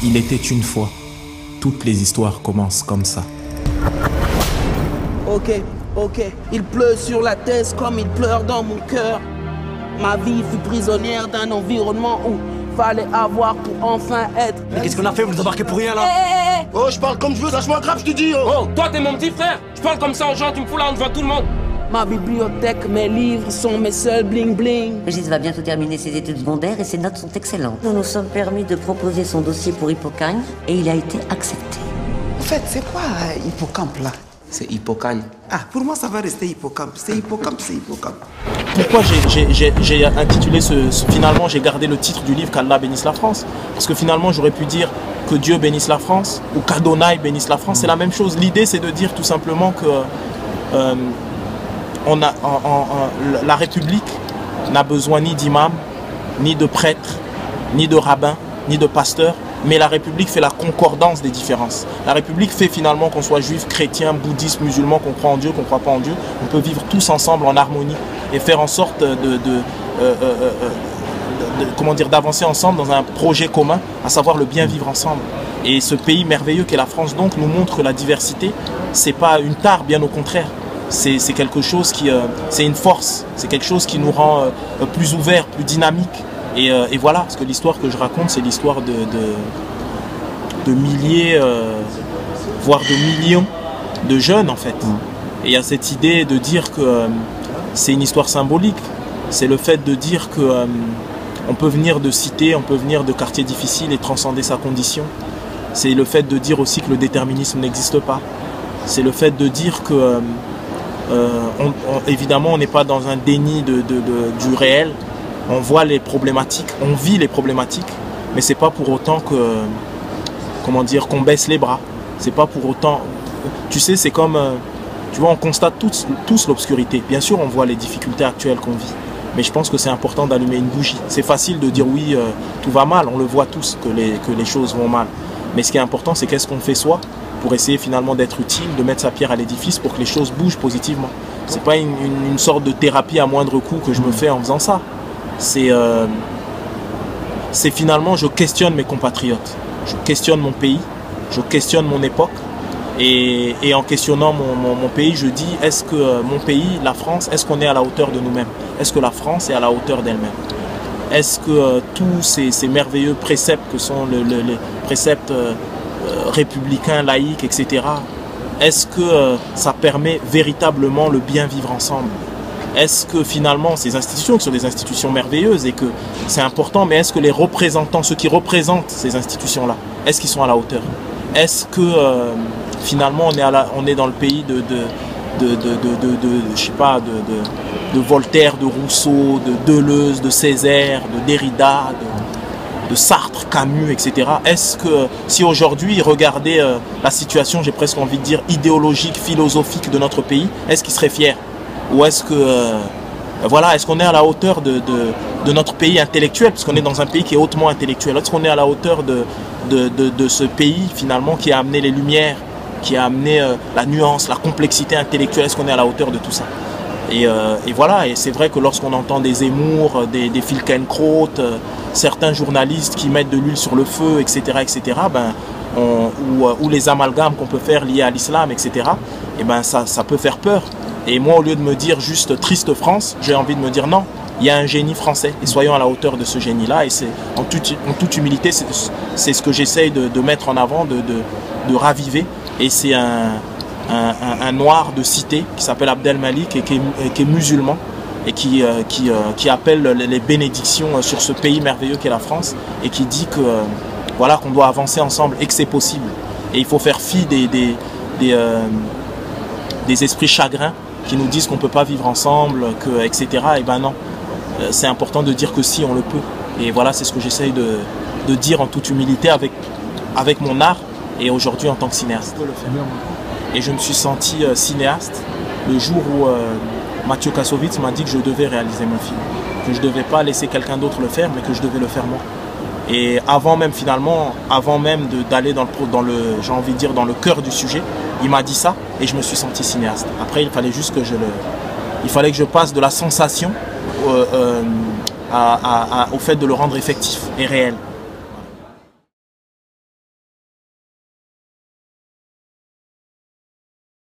Il était une fois. Toutes les histoires commencent comme ça. Ok, il pleut sur la thèse comme il pleure dans mon cœur. Ma vie fut prisonnière d'un environnement où fallait avoir pour enfin être. Mais qu'est-ce qu'on a fait? Vous nous embarquez pour rien là? Oh, je parle comme je veux, lâche-moi grave, je te dis. Oh, toi t'es mon petit frère. Je parle comme ça aux gens, tu me fous là devant tout le monde. Ma bibliothèque, mes livres sont mes seuls bling bling. Brigitte va bientôt terminer ses études secondaires et ses notes sont excellentes. Nous nous sommes permis de proposer son dossier pour Hippocagne et il a été accepté. En fait, c'est quoi Hippocampe là? C'est Hippocagne. Ah, pour moi ça va rester Hippocampe. C'est Hippocampe, c'est Hippocampe. Pourquoi j'ai intitulé finalement j'ai gardé le titre du livre qu'Allah bénisse la France? Parce que finalement j'aurais pu dire que Dieu bénisse la France ou qu'Adonai bénisse la France, c'est la même chose. L'idée c'est de dire tout simplement que la République n'a besoin ni d'imams, ni de prêtres, ni de rabbins, ni de pasteurs, mais la République fait la concordance des différences. La République fait finalement qu'on soit juif, chrétien, bouddhiste, musulman, qu'on croit en Dieu, qu'on ne croit pas en Dieu, on peut vivre tous ensemble en harmonie et faire en sorte d'avancer ensemble dans un projet commun, à savoir le bien vivre ensemble. Et ce pays merveilleux qu'est la France donc nous montre que la diversité, c'est pas une tare, bien au contraire. C'est quelque chose qui, c'est une force, c'est quelque chose qui nous rend plus ouverts, plus dynamiques. Et voilà, parce que l'histoire que je raconte, c'est l'histoire de milliers, voire de millions de jeunes en fait. Et il y a cette idée de dire que c'est une histoire symbolique. C'est le fait de dire que on peut venir de cités, on peut venir de quartiers difficiles et transcender sa condition. C'est le fait de dire aussi que le déterminisme n'existe pas. C'est le fait de dire que évidemment on n'est pas dans un déni du réel. On voit les problématiques, on vit les problématiques, mais c'est pas pour autant que, comment dire, qu'on baisse les bras. C'est pas pour autant, tu sais, c'est comme, tu vois, on constate tous l'obscurité. Bien sûr, on voit les difficultés actuelles qu'on vit, mais je pense que c'est important d'allumer une bougie. C'est facile de dire oui, tout va mal, on le voit tous que les choses vont mal. Mais ce qui est important, c'est qu'est-ce qu'on fait soi pour essayer finalement d'être utile, de mettre sa pierre à l'édifice pour que les choses bougent positivement. C'est pas une sorte de thérapie à moindre coût que je me fais en faisant ça. C'est finalement, je questionne mes compatriotes, je questionne mon pays, je questionne mon époque et en questionnant mon pays, je dis est-ce que mon pays, la France, est-ce qu'on est à la hauteur de nous-mêmes? Est-ce que la France est à la hauteur d'elle-même? Est-ce que tous ces merveilleux préceptes que sont les préceptes républicains, laïques, etc., est-ce que ça permet véritablement le bien vivre ensemble? Est-ce que finalement ces institutions, qui sont des institutions merveilleuses et que c'est important, mais est-ce que les représentants, ceux qui représentent ces institutions-là, est-ce qu'ils sont à la hauteur? Est-ce que finalement on est dans le pays je sais pas, de Voltaire, de Rousseau, de Deleuze, de Césaire, de Derrida, de Sartre, Camus, etc. Est-ce que si aujourd'hui regardez la situation, j'ai presque envie de dire idéologique, philosophique de notre pays, est-ce qu'ils seraient fiers? Ou est-ce que, voilà, est-ce qu'on est à la hauteur de notre pays intellectuel, parce qu'on est dans un pays qui est hautement intellectuel? Est-ce qu'on est à la hauteur de ce pays, finalement, qui a amené les lumières, qui a amené la nuance, la complexité intellectuelle? Est-ce qu'on est à la hauteur de tout ça? Et voilà, et c'est vrai que lorsqu'on entend des Zemmour, des Filkenkraut, certains journalistes qui mettent de l'huile sur le feu, etc., ben, ou les amalgames qu'on peut faire liés à l'islam, etc., et ben ça peut faire peur. Et moi, au lieu de me dire juste triste France, j'ai envie de me dire non, il y a un génie français et soyons à la hauteur de ce génie-là. Et c'est en toute humilité, c'est ce que j'essaye de mettre en avant, de raviver. Et c'est un noir de cité qui s'appelle Abdel Malik et qui est musulman et qui appelle les bénédictions sur ce pays merveilleux qu'est la France et qui dit que voilà, qu'on doit avancer ensemble et que c'est possible. Et il faut faire fi des esprits chagrins qui nous disent qu'on ne peut pas vivre ensemble, etc. Et ben non, c'est important de dire que si, on le peut. Et voilà, c'est ce que j'essaye de dire en toute humilité avec mon art et aujourd'hui en tant que cinéaste. Et je me suis senti cinéaste le jour où Mathieu Kassovitz m'a dit que je devais réaliser mon film. Que je ne devais pas laisser quelqu'un d'autre le faire, mais que je devais le faire moi. Et avant même finalement, d'aller dans j'ai envie de dire, dans le cœur du sujet, il m'a dit ça et je me suis senti cinéaste. Après, il fallait juste que il fallait que je passe de la sensation au fait de le rendre effectif et réel.